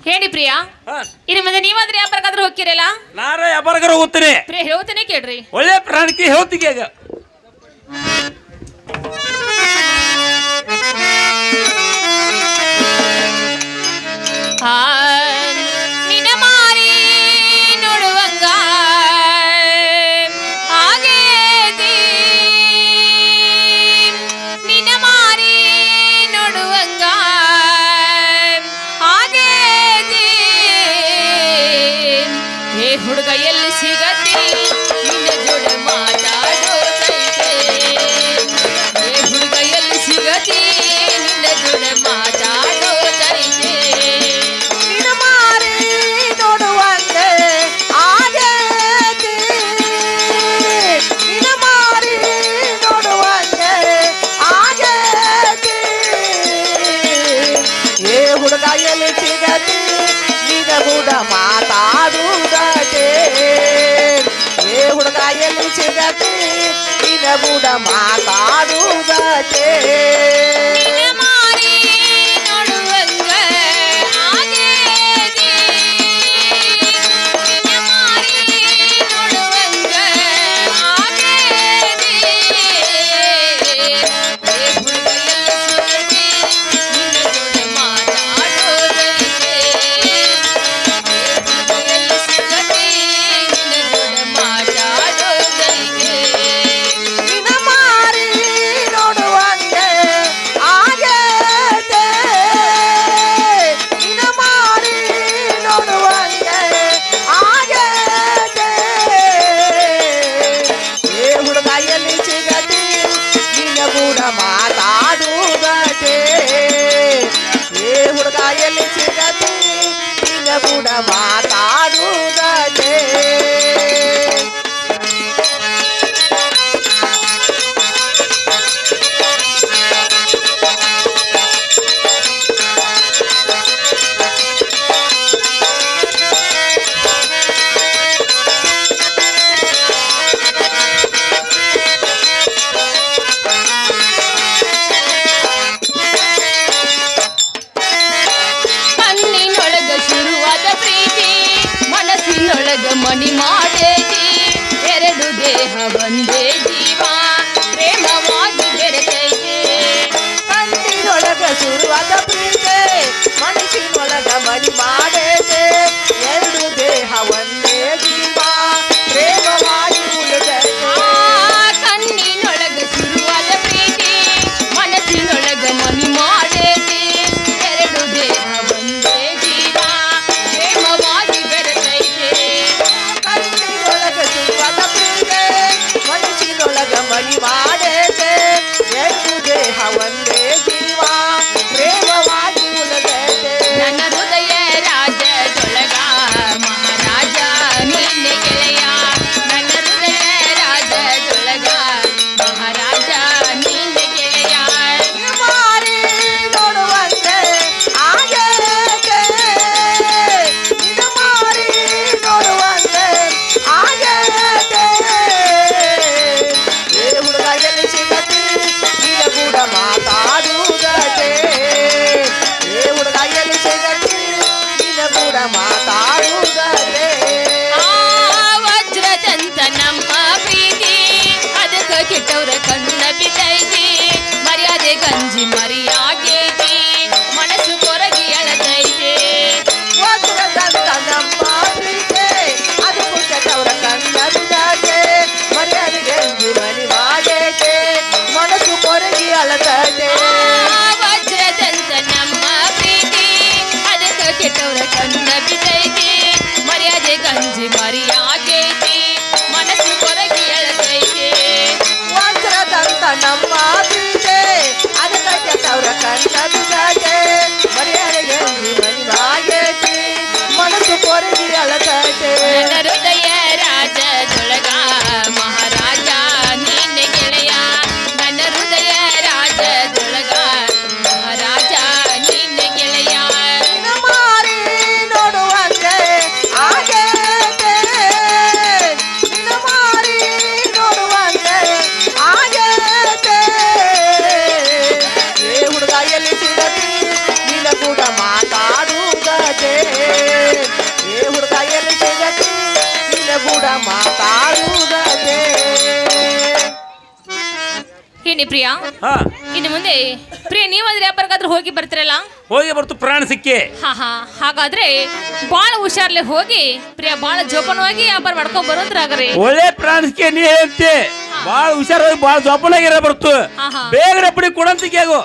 ಹೇಳಿ ಪ್ರಿಯಾ, ಇನ್ನು ಮುಂದೆ ನೀವಾದ್ರೆ ಯಾವ್ದಾದ್ರು ಹೋಗ್ತಿರಲ್ಲ? ನಾರ ಯಾವಾಗಾರ ಹೋಗ್ತೀನಿ. ಪ್ರಿಯ ಹೇಳ್ತೇನೆ ಕೇಳ್ರಿ. ಒಳ್ಳೆ ಪ್ರಾಣಿಕೆ ಹೇಳ್ತೀಗ ಈಗ. ನಿನ್ನ ಮಾರಿ ನೋಡುವಂಗ ಆಗೇತಿ, ನಿನ್ನ ಮಾರಿ ನೋಡುವಂಗ ಆಗೇತಿ. ಏ ಹುಡುಗ ಎಲ್ಲಿ ಸಿಗತಿ ನಿನ್ನ ಜೋಡ ಮಾತಾಡೋದೈತೆ, ಏ ಹುಡುಗ ಎಲ್ಲಿ ಸಿಗತಿ ನಿನ್ನ ಜೋಡ ಮಾತಾಡೋದೈತೆ. ಹುಡುಗಾಯಲ್ಲಿ ಸಿಗತಿ ನಿನ ಕೂಡ ಮಾತಾಡುವುದಕ್ಕೆ, ಏ ಹುಡುಗಾಯಲ್ಲಿ ಸಿಗತಿ ನಿನ ಕೂಡ ಮಾತಾಡುವುದಕ್ಕೆ. ಮಾತಾಡುವುದಕ್ಕೆ, ಏ ಹುಡುಗಾಯಲ್ಲಿ ಸಿಗತಿ ನಿನ್ನ ಕೂಡ ಮಾತಾಡುವುದಕ್ಕೆ. ಮಣಿ ಮಾಡೇತಿ ಎರಡು ದೇಹ ಒಂದೇ ಜೀವ ಪ್ರೇಮವಾಗಿ ಬೆರೆತೈತೆ. ಕಣ್ಣಿನೊಳಗ ಶುರುವಾದ ಪ್ರೀತಿ ಮನಸ್ಸಿನೊಳಗ ಮಣಿ ಮಾಡೇತೆ, ಎರಡು ದೇಹ ಒಂದೇ ಜೀವ ಪ್ರೇಮವಾಗಿ ಉಳಿದೈತೆ. ಕಣ್ಣಿನೊಳಗ ಶುರುವಾದ ಪ್ರೀತಿ ಮನಸ್ಸಿನೊಳಗ ಮಣಿ ಮಾಡೇತಿ ಎರಡು ದೇಹ ಒಂದೇ ಜೀವ ಪ್ರೇಮವಾಗಿ ಬೆರೆತೈತೆ. ಮನಸ್ಸಿನೊಳಗ ಮಣಿ ಮಾಡೇತೆ ಎರಡು ದೇಹ ಒಂದೇ ಜೀವ ಪ್ರೇಮವಾಗಿ ಉಳಿದೈತೆ. ನನ್ನ ಹೃದಯ ರಾಜದೊಳಗ ಮಹಾರಾಜ ನಿನ್ನೆ ಗೆಳೆಯ, ನನ್ನ ಹೃದಯ ರಾಜದೊಳಗ ಮಹಾರಾಜ ನಿನ್ನೆ ಗೆಳೆಯ. ಮಾರಿ ನೋಡುವಂತೆ ಆಗೇತೆ, ನಿನ್ನ ಮಾರಿ ನೋಡುವಂತೆ ಆಗೇತೆ. ಏ ಹುಡುಗ ಎಲ್ಲಿ ಸಿಗತಿ ನಿನ್ನ ಕೂಡ ಮಾತಾಡುವುದಕ್ಕೆ, ಏ ಹುಡುಗ ಎಲ್ಲಿ ಸಿಗತಿ ನಿನ್ನ ಕೂಡ ಮಾತಾಡುವುದಕ್ಕೆ. ವಜ್ರದಂತ ನಮ್ಮ ಪ್ರೀತಿ ಅದಕ್ಕೆ ಕೆಟ್ಟವ್ರ ಕಣ್ಣ ಬಿದ್ದೈತಿ, ಮರ್ಯಾದೆ ಗಂಜಿ ಮರಿಯಾಗೈತಿ ಮನಸ್ಸು ಕೊರಗಿ ಅಳತೈತೆ. ವಜ್ರದಂತ ನಮ್ಮ ಪ್ರೀತಿ ಅದಕ್ಕೂ ಕೆಟ್ಟವರ ಕಣ್ಣ ಬಿದ್ದೈತೆ, ಮರ್ಯಾದೆ ಗಂಜಿ ಮರಿಯಾಗೈತೆ ಮನಸ್ಸು ಕೊರಗಿ ಅಳತೈತೆ. ವಜ್ರದಂತ ನಮ್ಮ ಪ್ರೀತಿ ಅದಕ್ಕೆ ಕೆಟ್ಟವ್ರ ಕಣ್ಣ ಬಿದ್ದೈತಿ, ಮರ್ಯಾದೆ ಗಂಜಿ ಮರಿಯಾಗೈತಿ ಮನಸ್ಸು ಕೊರಗಿ ಅಳತೈತೆ. ವಜ್ರದಂತ ನಮ್ಮ ಪ್ರೀತಿ ಅದಕ್ಕೆ ಕೆಟ್ಟವರ ಕಣ್ಣ ಬಿದ್ದೈತೆ, ಮರ್ಯಾದೆ ಗಂಜಿ ಮರಿಯಾಗೈತೆ ಮನಸ್ಸು ಕೊರಗಿ ಅಳತೈತೆ. ನನ್ನ ಹೃದಯ ರಾಜದೊಳಗ ಮಹಾರಾಜ ನಿನ್ನೆ ಗೆಳೆಯ, ನನ್ನ ಹೃದಯ ರಾಜದೊಳಗ ಮಹಾರಾಜ ನಿನ್ನೆ ಗೆಳೆಯ. ಮಾರಿ ನೋಡುವಂತೆ ಆಗೇತೆ, ನಿನ್ನ ಮಾರಿ ನೋಡುವಂತೆ ಆಗೇತೆ. ಏ ಹುಡುಗ ಎಲ್ಲಿ ಸಿಗತಿ ಕೂಡ ಮಾತಾಡುವುದೇ. ಏನಿ ಪ್ರಿಯಾ, ಹಾ ಇನ್ನು ಮುಂದೆ ಪ್ರಿಯ ನೀವಾದ್ರೆ ಯಾವಾಗಾದ್ರೂ ಹೋಗಿ ಬರ್ತಿರಲ್ಲ? ಹೋಗಿ ಬರ್ತು ಪ್ರಾಣ ಸಿಕ್ಕಿ. ಹಾಗಾದ್ರೆ ಬಾಳ ಹುಷಾರ್ಲೆ ಹೋಗಿ ಪ್ರಿಯ ಬಾಳ ಜೋಪಾನವಾಗಿ ವ್ಯಾಪಾರ ಮಾಡ್ಕೊಂಡ್ ಬರೋದ್ರಾಗ್ರಿ. ಒಳ್ಳೆ ಪ್ರಾಣ ಸಿಕ್ಕಿ ನೀ ಹೇಳ್ತಿ. ಬಾಳ ಹುಷಾರಾಗಿ ಬಾಳ ಜೋಪಾನಾಗಿರ ಬರ್ತು. ಬೇಗ ರಪ್ಪಡಿ ಕೊಡಂತಿಗೆ ಆಗು.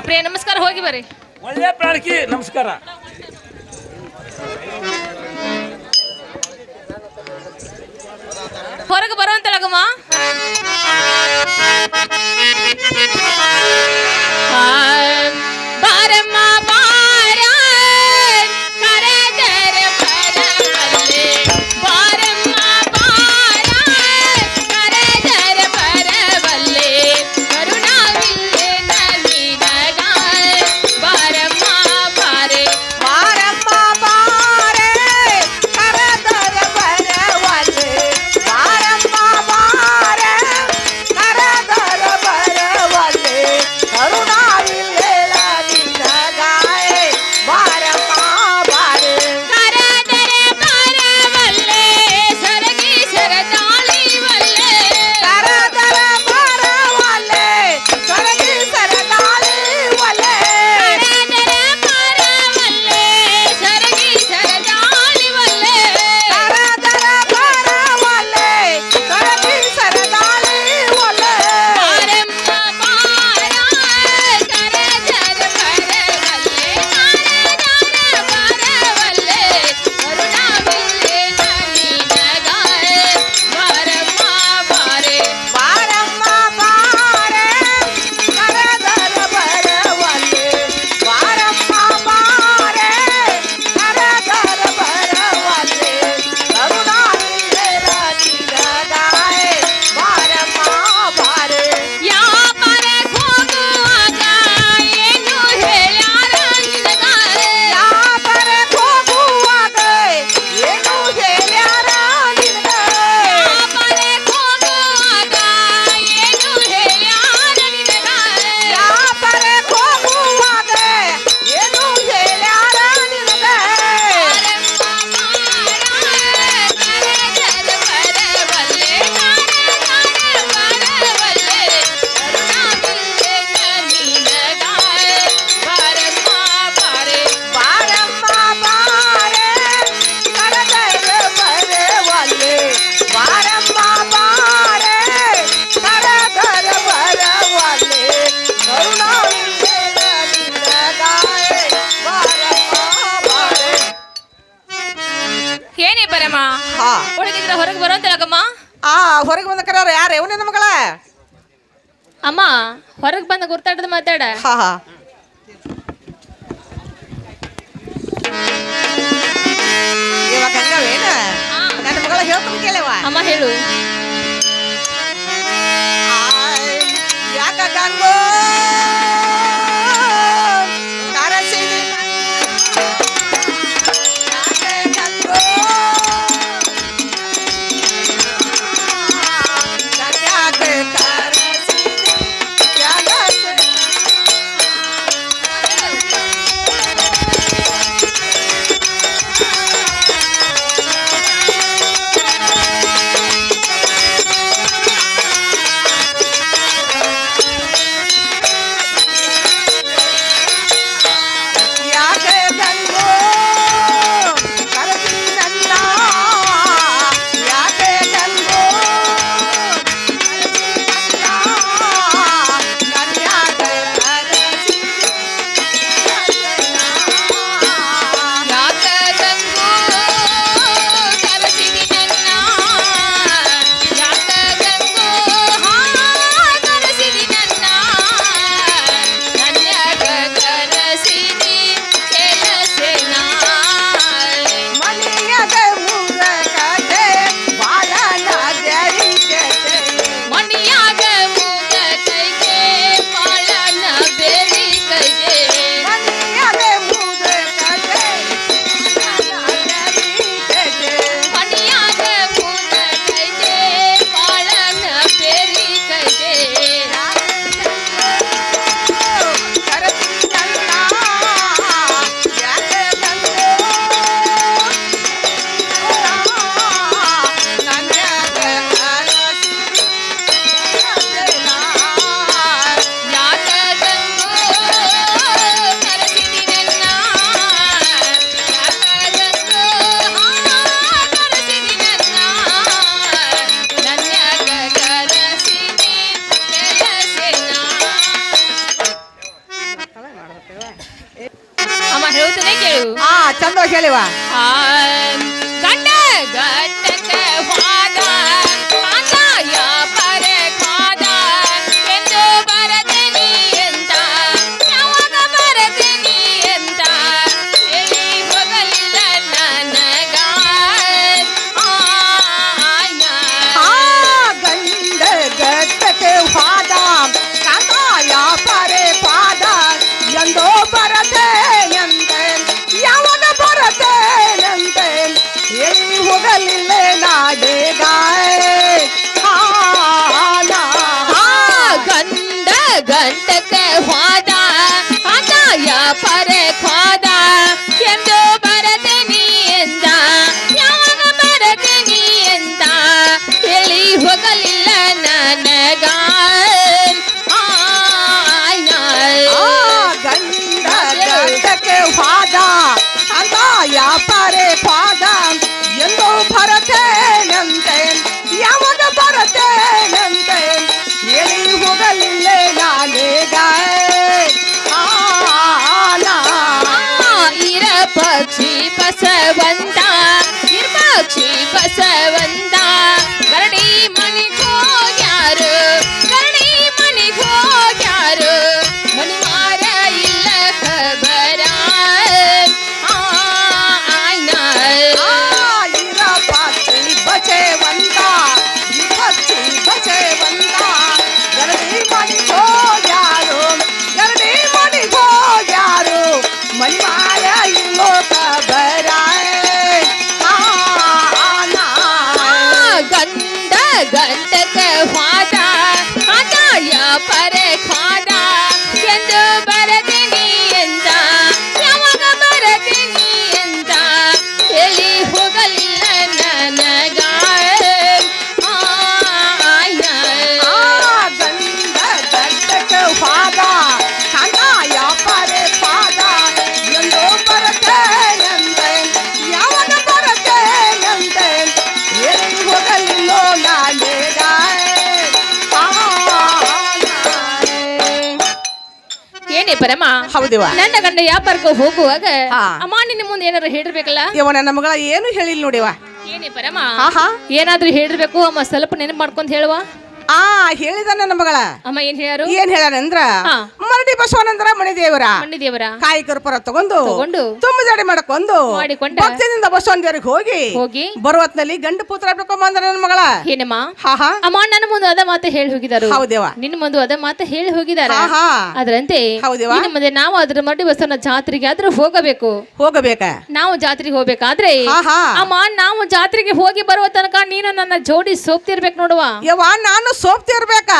ಪ್ರಿಯ ನಮಸ್ಕಾರ, ಹೋಗಿ ಬರ್ರಿ. ಒಳ್ಳೆ ಪ್ರಾಣಕ್ಕೆ ನಮಸ್ಕಾರ. ಹೊರಗೆ ಬರುವಂತಳಗಮ್ಮ. ಬಾರಮ್ಮ ಬಾರ ಕರೆದರ ಬರವಲ್ಲೆ, ಬಾರಮ್ಮ ಬಾರ ಕರೆದರ ಬರವಲ್ಲೆ, ಕರುಣಾವಿಲ್ಲೆ ನಲಿನಗ, ಬಾರಮ್ಮ ಬಾರೆ ಬಾರಮ್ಮ ಬಾರೆ ಕರೆದರ ಬರವಲ್ಲೆ, ಬಾರಮ್ಮ ಬಾರೆ ಕರೆದರ ಬರವಲ್ಲೆ, ಕರುಣಾವಿಲ್ಲೆಲ ನಿನ್ನಗಾಯೆ, ಬಾರಮ್ಮ ಬಾರೆ ಕರೆದರ ಬರವಲ್ಲೆ, ಸರಗಿ ಸರದಾಳಿವಲ್ಲೆ, ಕರೆದರ ಬರವಲ್ಲೆ, ಸರಗಿ ಸರದಾಳಿವಲ್ಲೆ, ಕರೆದರ ಬರವಲ್ಲೆ, ಸರಗಿ ಸರದಾಳಿವಲ್ಲೆ, ಕರೆದರ ಬರವಲ್ಲೆ, ಸರಗಿ ಸರದಾಳಿವಲ್ಲೆ, ಬಾರಮ್ಮ ಬಾರ ಕರೆದರ ಬರವಲ್ಲೆ, ಕರೆದರ ಬರವಲ್ಲೆ, ಕರುಣಾವಿಲ್ಲೆ ನಲಿನಗಾಯೆ, ಬಾರಮ್ಮ ಬಾರೆ ಬಾರಮ್ಮ ಬಾರೆ ಕರೆದರ ಬರವಲ್ಲೆ, ಬಾರಮ್ಮ ಬಾರೆ ಕರೆದರ ಬರವಲ್ಲೆ, ಕರುಣಾವಿಲ್ಲೆಲ ನಿನ್ನಗಾಯೆ, ಬಾರಮ್ಮ ಬಾರೆ ಯಾಪರೆ ಹೋಗುವಾಗ ಏನು ಹೇಳ್ಯಾರ ನಿನಗ? ಯಾಪರೆ ಹೋಗುವಾಗ ಏನು ಹೇಳ್ಯಾರ ನಿನಗ? ಯಾಪರೆ ಹೋಗುವಾಗ ಏನು ಹೇಳ್ಯಾರ ನಿನಗ? ಯಾಪರೆ ಹೋಗುವಾಗ ಏನು ಹೇಳ್ಯಾರ ನಿನಗ? ಬಾರಮ್ಮ ಬಾರೆ ಕರೆದರ ಬರವಲ್ಲೆ, ಬಾರಮ್ಮ ಬಾರೆ ಕರೆದರ ಬರವಲ್ಲೆ, ಕರುಣಾವಿಲ್ಲೆಲ ನಿನ್ನಗಾಯೆ, ಬಾರಮ್ಮ ಬಾರೆ. ಏನೇ ಬರಮ್ಮ ಹಾ ಹುಡುಗಿದ್ರ ಹೊರಗೆ ಬರೋಂತಳಗಮ್ಮ. ಹೊರಗೆ ಬಂದ ಕರಾರ ಯಾರು ಇವನೇ ನಮ್ಮ ಮಗಳ? ಅಮ್ಮ ಹೊರಗೆ ಬಂದ ಗುರ್ತಾಡದ ಮಾತಾಡ. ಹಾ ಇವಾಗ ಹಂಗವೇನ ನನ್ನ ಮಗಳ ಹೇಳ್ತಾನೆ ಕೇಳವ. ಅಮ್ಮ ಹೇಳು. ಯಾಕ ಗಂಗೋ ಕರಸಿದಿ ಯಾಕೆ ಗಂಗೋ ಯಾಕೆ ಕರಸಿದಿ ಯಾಕೆ ಹೇಳು ಚಂದವಾಗಿ ಹೇಳಿವ ಆ, ಗಂಡ ಗಟ್ಟಕ್ಕೆ ಹೋದ ಆದಾಯ ಪರೆ ಹೋದ ಎಂದು ಬರತೀನಿ ಅಂತ ಯಾವಾಗ ಬರತೀನಿ ಅಂತ ಹೇಳಿ ಹೋಗಲಿಲ್ಲ ನನಗ ಗಂಡ ಗಟ್ಟಕ್ಕೆ ಹೋದ ಕಾಂತಾಯ ಪರೆ ಪಾದ ಎಂದೋ ಬರತೇನಂತೆ ಯಾವಾಗ ಬರತೇನಂತೆ ಹೇಳಿ ಹೋಗಲಿಲ್ಲ ನಾಡೇಗ ಗಂಡ ಗಂಟಕ್ಕೆ ಹೋದ ಆದಾಯ ಪರೆ ಹೋದ ಎಂದು ಬರತೀನಿ ಎಂದ ಯಾವಾಗ ಬರತೀನಿ ಎಂದ ಹೇಳಿ ಹೋಗಲಿಲ್ಲ ನನಗ ಗಂಡ ಗಟ್ಟಕ್ಕೆ ಹೋದ ಕಾಂತಾಯ ಪರೆ ಪಾದ ಎಂದೋ ಬರತೇನಂತೆ ಯಾವಾಗ ಬರತೇನಂತೆ ಹೇಳಿ ಹೋಗಲಿಲ್ಲ ನಾನೇಗ ಇರ ಪಕ್ಷಿ ಬಸವಂತ ಇರ ಪಕ್ಷಿ ಬಸವಂತ ಗರಡಿ ಮನಿಗ್ ಹೋಗ್ಯಾರು ಗರಡಿ ಮನಿಗ್ ಹೋಗ್ಯಾರು ಮನಿ ಮಾರ ಇಲ್ಲ ಖಬರ ಇರ ಪಕ್ಷಿ ಬಚೆವಂತ ಈ ಪಕ್ಷಿ ಬಚೆವಂತ ಗರಡಿ ಮನಿಗ್ ಹೋಗ್ಯಾರು ಗರಡಿ ಮನಿಗ್ ಹೋಗ್ಯಾರು ಮನಿ ಮಾಯ ಇಲ್ಲೋ ಕಬರ ಗಂಡ ಗಂಟಕ್ಕೆ ಹೋದ ಆದಾಯ ಪರೆ ಹೋದ ಎಂದು ಬರತೀನಿ ಎಂದ ಯಾವಾಗ ಬರತೀನಿ ಎಂದ ಹೇಳಿ ಹೋಗಲಿಲ್ಲ ನನಗ ಗಂಡ ಗಟ್ಟಕ್ಕೆ ಹೋದ ಕಾಂತಾಯ ಪರೆ ಪಾದ ಎಂದೋ ಬರತೇನಂತೆ ಯಾವಾಗ ಬರತೇನಂತೆ ಹೇಳಿ ಹೋಗಲಿಲ್ಲೋ ನಾನೇಗ ಏನೇ ಪರಮ ಹೌದಿವ ನನ್ನ ಗಂಡ ವ್ಯಾಪಾರಕ್ಕೆ ಹೋಗುವಾಗ ಹಾ. ಅಮ್ಮ ನಿನ್ನ ಮುಂದೆ ಏನಾರು ಹೇಳಿರ್ಬೇಕಲ್ಲ ಇವ ನನ್ನ ಮಗಳ ಏನು ಹೇಳಿಲ್ಲ ನೋಡಿವ ಏನೇ ಪರಮ ಆಹಾ ಏನಾದ್ರೂ ಹೇಳಿರ್ಬೇಕು ಅಮ್ಮ ಸ್ವಲ್ಪ ನೆನಪು ಮಾಡ್ಕೊಂಡ್ ಹೇಳುವ ಹೇಳಿದ ನನ್ನ ಮಗಳ ಅಮ್ಮ ಏನ್ ಹೇಳ್ಯಾರು ಏನ್ ಹೇಳ್ಯಾನಂದ್ರ ಹಾ. ಮರಡಿ ಬಸವನಂದ್ರ ಮಣಿ ದೇವರ ಮಣ್ಣಿ ದೇವರ ಕಾಯಿ ಕರ್ಪೂರ ತಗೊಂಡು ತಗೊಂಡು ತುಂಬ ಜಡಿ ಮಾಡಕೊಂಡು ಮಾಡಿಕೊಂಡ ಭಕ್ತಿಯಿಂದ ಬಸವನ ದೇವರಿಗೆ ಹೋಗಿ ಹೋಗಿ ಬರುವತ್ನಲ್ಲಿ ಗಂಡು ಪುತ್ರ ಬೆಳ್ಕೊಂಬಂದ್ರ ನನ್ನ ಮಗಳ ಏನಮ್ಮ ಹಾ ಅಮ್ಮ ನನ್ನ ಮುಂದೆ ಅದ ಮಾತು ಹೇಳಿ ಹೋಗಿದಾರು ಹೌದೇವ ನಿನ್ನ ಮುಂದೆ ಅದ ಮಾತು ಹೇಳಿ ಹೋಗಿದಾರ ಹಾ ಅದರಂತೆ ಹೌದೇವ ಇನ್ನು ಮುಂದೆ ನಾವು ಅದ್ರ ಮರಡಿ ಬಸವನ ಜಾತ್ರೆಗೆ ಆದ್ರೂ ಹೋಗಬೇಕು ಹೋಗಬೇಕ ನಾವು ಜಾತ್ರೆಗೆ ಹೋಗ್ಬೇಕಾದ್ರೆ ಹಾ ಅಮ್ಮ ನಾವು ಜಾತ್ರೆಗೆ ಹೋಗಿ ಬರುವ ತನಕ ನೀನು ನನ್ನ ಜೋಡಿ ಸೋಪ್ತಿರ್ಬೇಕು ನೋಡುವ ಯವ್ವ ನಾನು ಸೋಪ್ತಿರ್ಬೇಕ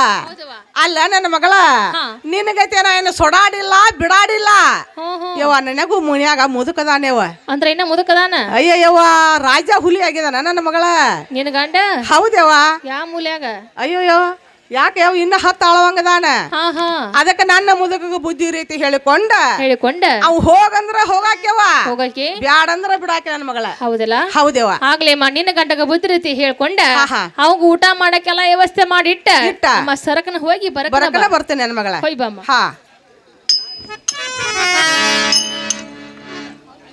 ಅಲ್ಲ ನನ್ನ ಮಗಳ ಹಾ. ನಿನಗೈತೇನ ಏನು ಸೊಡಾಡಿಲ್ಲ ಬಿಡಾಡಿಲ್ಲ ಹ್ಮ್ ಹ್ಮ್. ಯವ್ವ ನನಗೂ ಮುನ್ಯಾಗ ಮುದುಕದಾನೇವ ಅಂದ್ರೆ ಇನ್ನ ಮುದುಕದಾನ ಅಯ್ಯಯ್ಯವ್ವ ರಾಜ ಹುಲಿ ಆಗಿದಾನ ನನ್ನ ಮಗಳ ನಿನ್ ಗಂಡ ಹೌದೇವ ಯಾವ ಮೂಲ್ಯಾಗ ಅಯ್ಯೋಯ್ಯೋ ಯಾಕೆ ಯಾವ ಇನ್ನ ಹತ್ತು ಆಳವಂಗದಾನ ಹಾ ಹಾ ಅದಕ್ಕೆ ನನ್ನ ಮುದುಕಗ ಬುದ್ಧಿ ರೀತಿ ಹೇಳಿಕೊಂಡ ಹೇಳಿಕೊಂಡ ಅವ್ ಹೋಗಂದ್ರ ಹೋಗಾಕ್ಯವ ಹೋಗಕ್ಕೆ ಬ್ಯಾಡಂದ್ರ ಬಿಡಾಕೆ ನನ್ನ ಮಗಳ ಹೌದಲ್ಲ ಹೌದೇವ ಆಗ್ಲೇ ನಿನ್ನ ಗಂಟಗ ಬುದ್ಧಿ ರೀತಿ ಹೇಳ್ಕೊಂಡ ಆಹಾ. ಅವಾಗ ಊಟ ಮಾಡಕ್ಕೆಲ್ಲ ವ್ಯವಸ್ಥೆ ಮಾಡಿಟ್ಟ ಇಟ್ಟ. ನಮ್ಮ ಸರಕನ ಹೋಗಿ ಬರಕನ ಬರ್ತೇನೆ ನನ್ನ ಮಗಳ ಹೋಯ್ ಬಮ್ಮ ಹಾ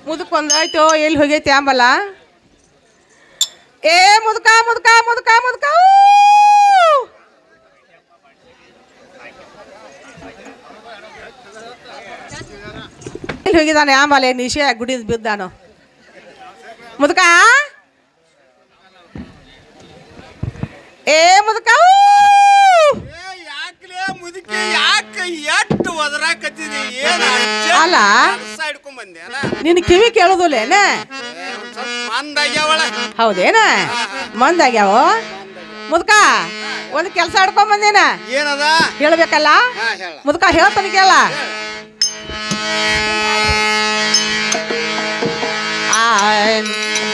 ಮುದುಕ್ ಒಂದಾಯ್ತು ಎಲ್ಲಿ ಹೋಗೈತಿ ಅಂಬಲ್ಲ ಏ ಮುದುಕ ಮುದುಕ ಮುದುಕ ಮುದುಕ ಎಲ್ಲಿ ಹೋಗಿದ್ದಾನೆ ಆಂಬಲೆ ನಿಶೆ ಗುಡಿದ್ ಬಿದ್ದಾನು ಮುದುಕ ಏ ಮುದುಕ ಯಾಕ್ಲೆ ಮುದುಕಿ ಯಾಕೆ ಎಷ್ಟು ಒದರಾಕತ್ತಿದಿ ಏನ ಅಲ್ಲ ಹಿಡ್ಕೊಂಡ್ ಬಂದೆ ಅಲ್ಲ ನಿನ್ ಕಿವಿ ಕೇಳುದಿಲ್ಲೇನೆ ಸ್ವಲ್ಪ ಮಂದಾಗ್ಯಾವಳ ಹೌದೇನ ಮಂದಾಗ್ಯಾವ ಮುದುಕ ಒಂದ್ ಕೆಲ್ಸ ಆಡ್ಕೊಂಡ್ ಬಂದೇನ ಏನದ ಹೇಳ್ಬೇಕಲ್ಲ ಹಾ ಹೇಳ ಮುದುಕ ಹೇಳ್ತಾನೆ ಕೇಳ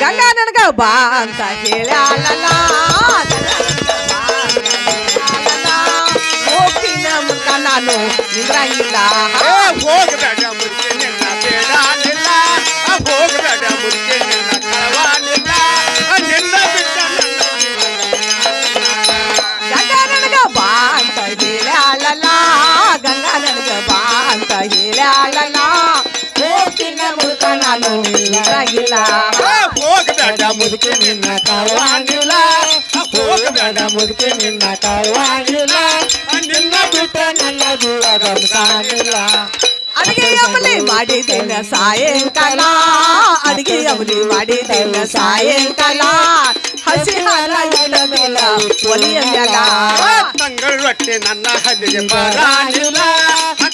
ಗಂಗಾ ನನಗ ಬಾ ಅಂತ ಹೇಳ್ಯಾಳಲ್ಲ ಹೋಗ್ತೀನ ಮುದುಕ ನಾನು ನಿಂದ್ರಂಗಿಲ್ಲ ಹೋಗಬೇಡ ಮುದುಕಿ ನಿನ್ನ ಬೇಡಾನಿಲ್ಲ ಹೋಗಬೇಡ ಮುದುಕಿ ನಿನ್ನ ಕಳವಾನಿಲ್ಲ ನಿನ್ನ ಬಿಟ್ಟ ಗಂಗಾ ನನಗ ಬಾ ಅಂತ ಹೇಳ್ಯಾಳಲ್ಲ ಗಂಗಾ ನನಗ ಬಾ ಅಂತ ಹೇಳ್ಯಾಳಲ್ಲ ಹೋಗ್ತೀನ ಮುದುಕ ನಾನು ಮುದುಕಿ ನಿನ್ನ ಕಾಳುವಂಗಿಲ್ಲ ಹೋಗಬೇಡ ಮುದುಕಿ ನಿನ್ನ ಕಾಳುವಂಗಿಲ್ಲ ನಿನ್ನ ಬಿಟ್ಟ ನನ್ನ ಜೀವ ಗಮಸಾಗಿಲ್ಲ ಅಡಿಗೆ ಅಮಲಿ ಮಾಡಿದ್ದೇನ ಸಾಯಂಕಾಲ ಅಡಿಗೆ ಅಮಲಿ ಮಾಡಿದ್ದೇನ ಸಾಯಂಕಾಲ ಹಸಿ ಹಾಲ ಇಲ್ಲ ಮೇಲ ಒಲಿಯ ಮ್ಯಾಲ ತಂಗಳ ರೊಟ್ಟಿ ನನ್ನ ಹಲ್ಲಿಗೆ ಬರಾಣಿಲ್ಲ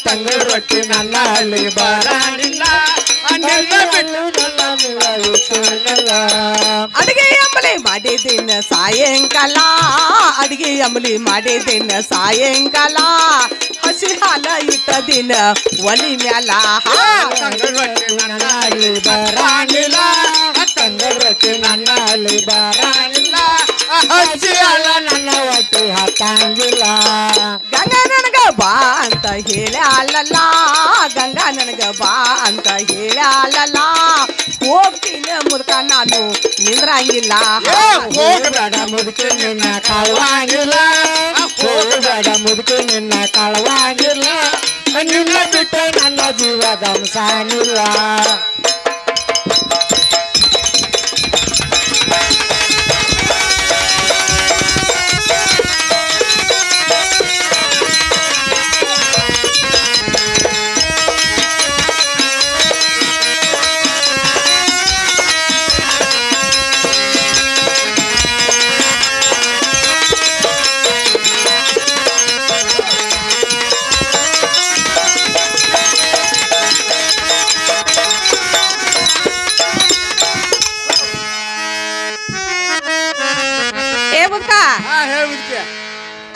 ತಂಗಳ ರೊಟ್ಟಿ ನನ್ನ ಹಲ್ಲಿಗೆ ಬರಾಣಿಲ್ಲ ಅಡಿಗೆ ಅಂಬಲಿ ಮಾಡಿದ್ದೇನ ಸಾಯಂಕಾಲ ಅಡಿಗೆ ಅಂಬಲಿ ಮಾಡಿದ್ದೇನ ಸಾಯಂಕಾಲ ಹಸಿ ಹಾಲ ಇಟ್ಟ ದಿನ ಒಲಿ ಮ್ಯಾಲ ತಂಗಳ ರೊಟ್ಟಿ ನನ್ನ ಹಳ್ಳಿ ಬರಾಣಿಲ್ಲ ತಂಗಳ ರೊಟ್ಟಿ ನನ್ನ ಹಳ್ಳಿ ಬರಾಣಿಲ್ಲ ಹಸಿ ಹಾಲ ನನ್ನ ಹೊಟ್ಟೆ ಹತ್ತಂಗಿಲ್ಲ ಗಂಗಾ ನನಗ ಬಾ ಅಂತ ಹೇಳ ಅಲ್ಲಲ್ಲ ಗಂಗಾ ನನಗ ಬಾ ಅಂತ ಹೇಳ ಅಲ್ಲಲ್ಲ ಹೋಗ್ತೀನಿ ಮುದುಕ ನಾನು ನಿಂದ್ರಂಗಿಲ್ಲ ಹೋಗಬೇಡ ಮುದುಕಿ ನಿನ್ನ ಕಾಳುವಂಗಿಲ್ಲ ಹೋಗಬೇಡ ಮುದುಕಿ ನಿನ್ನ ಕಾಳುವಂಗಿಲ್ಲ ನಿನ್ನ ಬಿಟ್ಟು ನನ್ನ ಜೀವ ಗಮಸಾನಿಲ್ಲ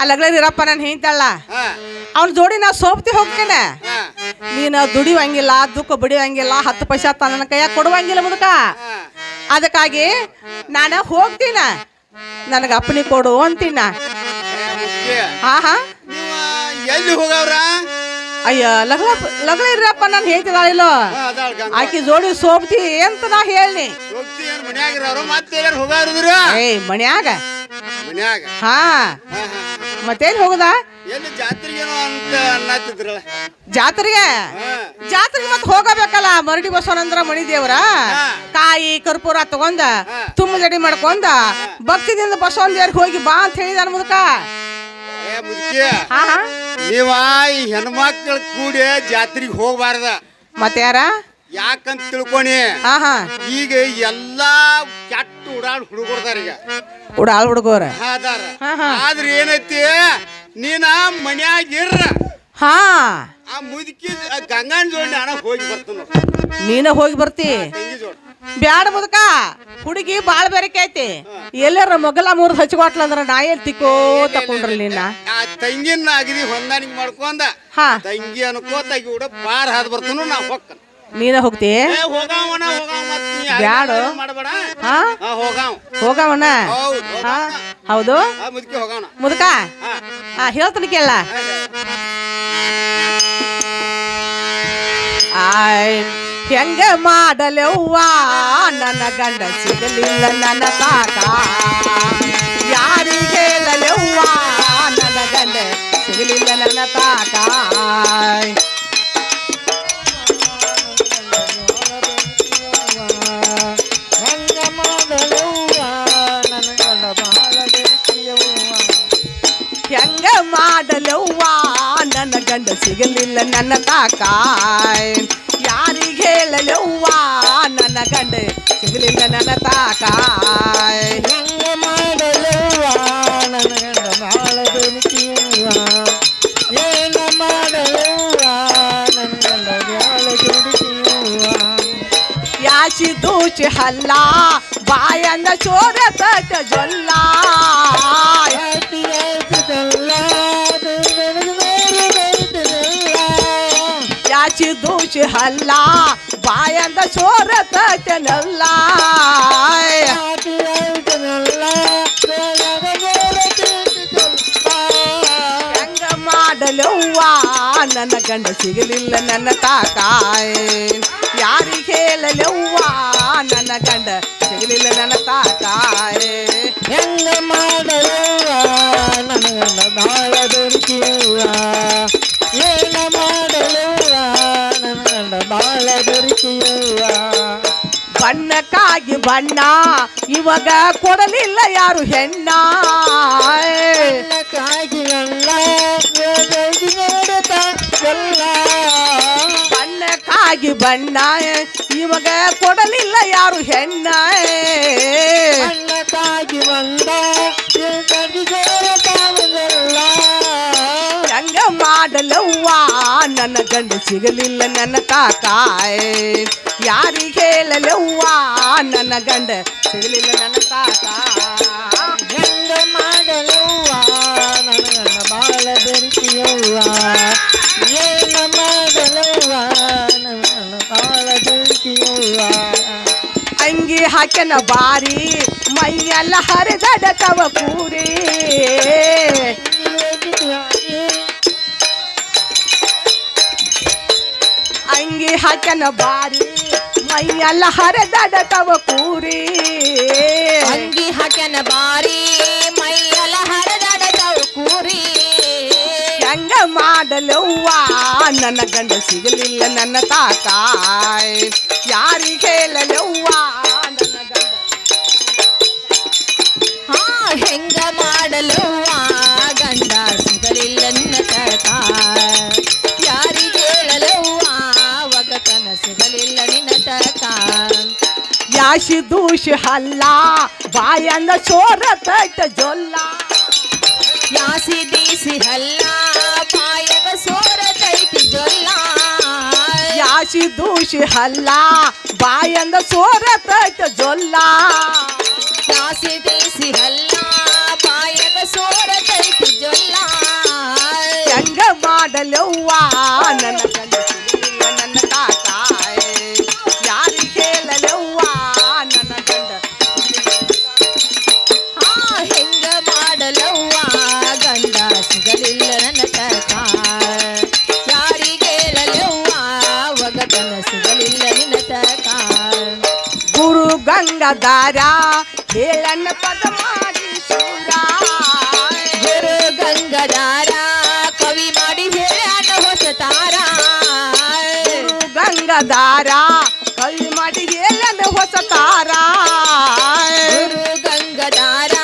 ಅಲ್ಲಗ್ಲದಿರಪ್ಪ ನಾನು ಹೇಳ್ತಾಳ ಅವ್ನ ಜೋಡಿ ನಾ ಸೋಪ್ತಿ ಹೋಗ್ತೇನೆ ನೀನು ದುಡಿವಂಗಿಲ್ಲ ದುಃಖ ಬಿಡಿವಂಗಿಲ್ಲ 10 ಪೈಸಾ ನನ್ನ ಕೈಯಾಗ ಕೊಡುವಂಗಿಲ್ಲ ಮುದುಕ ಅದಕ್ಕಾಗಿ ನಾನು ಹೋಗ್ತೀನ ನನಗ ಅಪ್ಪನಿ ಕೊಡು ಅಂತೀನ ಹಾ ಎಲ್ಲಿ ಹೋಗವ್ರ ಅಯ್ಯ ಲಗ್ಲ ಇರಪ್ಪ ನಾನು ಹೇಳ್ತಿದ್ದಾಳಿಲ್ಲೋ ಆಕಿ ಜೋಡಿ ಸೋಪ್ತಿ ಅಂತ ನಾ ಹೇಳಿ ಏ ಮನ್ಯಾಗ ಹಾ ಮತ್ತೇನ್ ಹೋಗುದ ಜಾತ್ರೆಗೆ ಮತ್ ಹೋಗಬೇಕಲ್ಲ ಮರಡಿ ಬಸವನಂದ್ರ ಮಣಿ ದೇವ್ರ ಕಾಯಿ ಕರ್ಪೂರ ತಗೊಂಡ ತುಂಬ ಜಡಿ ಮಾಡ್ಕೊಂಡ ಭಕ್ತಿದಿಂದ ಬಸವನ ದೇವ್ರಿಗೆ ಹೋಗಿ ಬಾ ಅಂತ ಹೇಳಿದ ಮುದುಕ ನೀವ ಈ ಹೆಣ್ಮಕ್ಳ ಕೂಡಿ ಜಾತ್ರೆಗೆ ಹೋಗ್ಬಾರ್ದ ಮತ್ತೆ ಯಾರ ಯಾಕಂತ ತಿಳ್ಕೊನಿ ಈಗ ಎಲ್ಲಾ ಕೆಟ್ಟ ಉಡಾಳ್ ಹುಡುಗರ್ದಾರ ಈಗ ಉಡಾಳ್ ಹುಡುಗರ ಅದಾರ ಆದ್ರೆ ಏನೈತಿ ನೀನ ಮನ್ಯಾಗ ಇರ್ರ ಹಾ ಆ ಮುದುಕಿ ಗಂಗಾನ್ ಜೋಡಿ ನಾನು ಹೋಗಿ ಬರ್ತೀನಿ ನೀನ ಹೋಗಿ ಬರ್ತಿ ಬ್ಯಾಡ ಮುದುಕ ಹುಡುಗಿ ಬಾಳ್ ಬೇರೆಕೆ ಐತಿ ಎಲ್ಲಾರ ಮೊಗಲ ಮೂರ್ದು ಹಚ್ಕೊಟ್ಲ ಅಂದ್ರ ನಾ ಎಲ್ಲಿ ತಿಕ್ಕೋ ತಕೊಂಡ್ರಿ ನಿನ್ನ ಆ ತಂಗಿನ ಅಗದಿ ಹೊಂದಾಣಿಕೆ ಮಾಡ್ಕೊಂಡ ತಂಗಿ ಅನ್ಕೋತಾಗಿ ಕೂಡ ಪಾರ್ ಹಾದ್ ಬರ್ತಾನು ನಾ ಹೋಗ್ತಾನ ನೀನ ಹೋಗ್ತಿ ಬ್ಯಾಡ ಹೋಗವನ ಹೌದು ಮುದುಕ ಹೇಳ್ತೀನಿ ಕೇಳ ಹೆಂಗ ಮಾಡಲವ್ವ ನನ್ನ ಗಂಡ ಸಿಗಲಿಲ್ಲ ನನ್ನ ತಾಕ ಯಾರಿಗೆ ಹೇಳಲವ್ವ ನನ್ನ ಗಂಡ ಸಿಗಲಿಲ್ಲ ನನ್ನ ತಾಕ ಹೆಂಗ ಮಾಡಲವ್ವ ನನ್ನ ಗಂಡ ಸಿಗಲಿಲ್ಲ ನನ್ನ ತಾಕ ಯಾರಿಗೆ ಹೇಳಲವ್ವ ನನ್ನ ಗಂಡ ಸಿಗಲಿಲ್ಲ ನನ್ನ ತಾಕ ಹೆಂಗ ಮಾಡಲವ್ವ ನನ್ನ ಗಂಡ ಬಾಳ ಬೆಳಕಿಯವ್ವ ಏನ ಮಾಡಲವ್ವ ನನ್ನ ಗಂಡ ಬಾಳ ಬೆಳಕಿಯವ್ವ ಯಾಚಿ ದೂಚಿ ಹಲ್ಲ ಬಾಯಂದ ಚೋರ ತಟ ಜೊಲ್ಲ ಯಾಚಿ ದೂಚಿ ಹಲ್ಲ ಬಾಯಂದ ಚೋರ ತಟನಲ್ಲ ಹೆಂಗ ಮಾಡಲವ್ವ ನನ್ನ ಗಂಡ ಸಿಗಲಿಲ್ಲ ನನ್ನ ತಾಕ ಯಾರಿಗೆ ಹೇಳಲವ್ವ ನನ್ನ ಗಂಡ ಸಿಗಲಿಲ್ಲ ನನ್ನ ತಾಕ ಹೆಂಗ ಮಾಡಲವ್ವ ನನ್ನ ಗಂಡ ಬಾಳ ಬೆಳಕಿಯವ್ವ ಏನ ಮಾಡಲವ್ವ ನನ್ನ ಗಂಡ ಬಾಳ ಬೆಳಕಿಯವ್ವ ಬಣ್ಣಕ ಬಣ್ಣಕ್ಕಾಗಿ ಬಣ್ಣ ಇವಾಗ ಕೊಡಲಿಲ್ಲ ಯಾರು ಹೆಣ್ಣ ಬಣ್ಣಕ್ಕಾಗಿ ಬಣ್ಣ ಇವಾಗ ಕೊಡಲಿಲ್ಲ ಯಾರು ಹೆಣ್ಣ ಹೆಂಗ ಮಾಡಲವ್ವ ನನ್ನ ಗಂಡ ಸಿಗಲಿಲ್ಲ ನನ್ನ ಕಾಕಾಯ್ ಯಾರಿಗೆ ಹೇಳಲವ್ವ ನನ್ನ ಗಂಡ ಸಿಗಲಿಲ್ಲ ನನ್ನ ಕಾಕ ಹೆಂಗ ಮಾಡಲವ್ವ ನನ್ನ ಗಂಡ ಬಾಳ ಬೆರಿತಿಯವ್ವ ಏನ ಮಾಡಲವ್ವ ನನ್ನ ಗಂಡ ಬಾಳ ಬೆರಿತಿಯವ್ವ ಅಂಗಿ ಹಾಕ್ಯನ ಬಾರಿ ಮೈಯೆಲ್ಲ ಹರಿದಡಕವ ಕೂಡಿ ಅಂಗಿ ಹಾಕ್ಯನ ಬಾರಿ ಮೈಯೆಲ್ಲ ಹರಿದಡಕವ ಕೂರಿ ಅಂಗಿ ಹಾಕ್ಯನ ಬಾರಿ ಮೈಯೆಲ್ಲ ಹರಿದಾಡತಾವ ಕೂರಿ ಹೆಂಗ ಮಾಡಲವ್ವ ನನ್ನ ಗಂಡ ಸಿಗಲಿಲ್ಲ ನನ್ನ ತಾಕಾಯ್ ಯಾರಿಗೆ ಹೇಳಲವ್ವ ನನ್ನ ಗಂಡ ಹಾ ಹೆಂಗ ಮಾಡಲವ್ವ ಗಂಡ ಸಿಗಲಿಲ್ಲ ನಿನ್ನ ತಕ ಯಾರಿಗೆ ಹೇಳಲವ್ವ ಒಗತನ ಸಿಗಲಿಲ್ಲ ನಿನ್ನ ತಕ ಯಾಶಿ ದೂಷಿ ಹಲ್ಲ ಬಾಯಂದ ಸೋರ ತೈತ ಜೊಲ್ಲ ಯಾಸಿ ದೀಸಿ ಹಲ್ಲ ಬಾಯಗ ಸೋರ ತೈತಿ ಜೊಲ್ಲ ಯಾಶಿ ದೂಷಿ ಹಲ್ಲ ಬಾಯಂದ ಸೋರ ತೈತ ಜೊಲ್ಲ ಯಾಸಿ ದೀಸಿ ಹಲ್ಲ ಬಾಯಗ ಸೋರ ತೈತಿ ಜೊಲ್ಲ ಹೆಂಗ ಮಾಡಲವ್ವ ನನ್ನ ಗಂಡ ಸಿಗಲಿಲ್ಲ ನನ್ನ ತಾಕಾಯ್ ಯಾರಿಗೆ ಹೇಳಲವ್ವ ನನ್ನ ಗಂಡ ಹಾ ಹೆಂಗ ಮಾಡಲವ್ವ ಗಂಡ ಸಿಗಲಿಲ್ಲ ನನ್ನ ತಕ ಯಾರಿಗೆ ಹೇಳಲವ್ವ ಒಗತನ ಸಿಗಲಿಲ್ಲ ನಿನ್ನ ತಕ ಗುರು ಗಂಗಾಧಾರ ಹೇಳನ್ನ ಪದ ಮಾಡಿ ಶೂರ ಗುರು ಗಂಗಾಧಾರ ಕವಿ ಮಾಡಿ ಹೇಳನ ಹೊಸ ತಾರ ಗುರು ಗಂಗಾಧಾರ ಕವಿ ಮಾಡಿ ಹೇಳನ್ನ ಹೊಸ ತಾರ ಗುರು ಗಂಗಾಧಾರ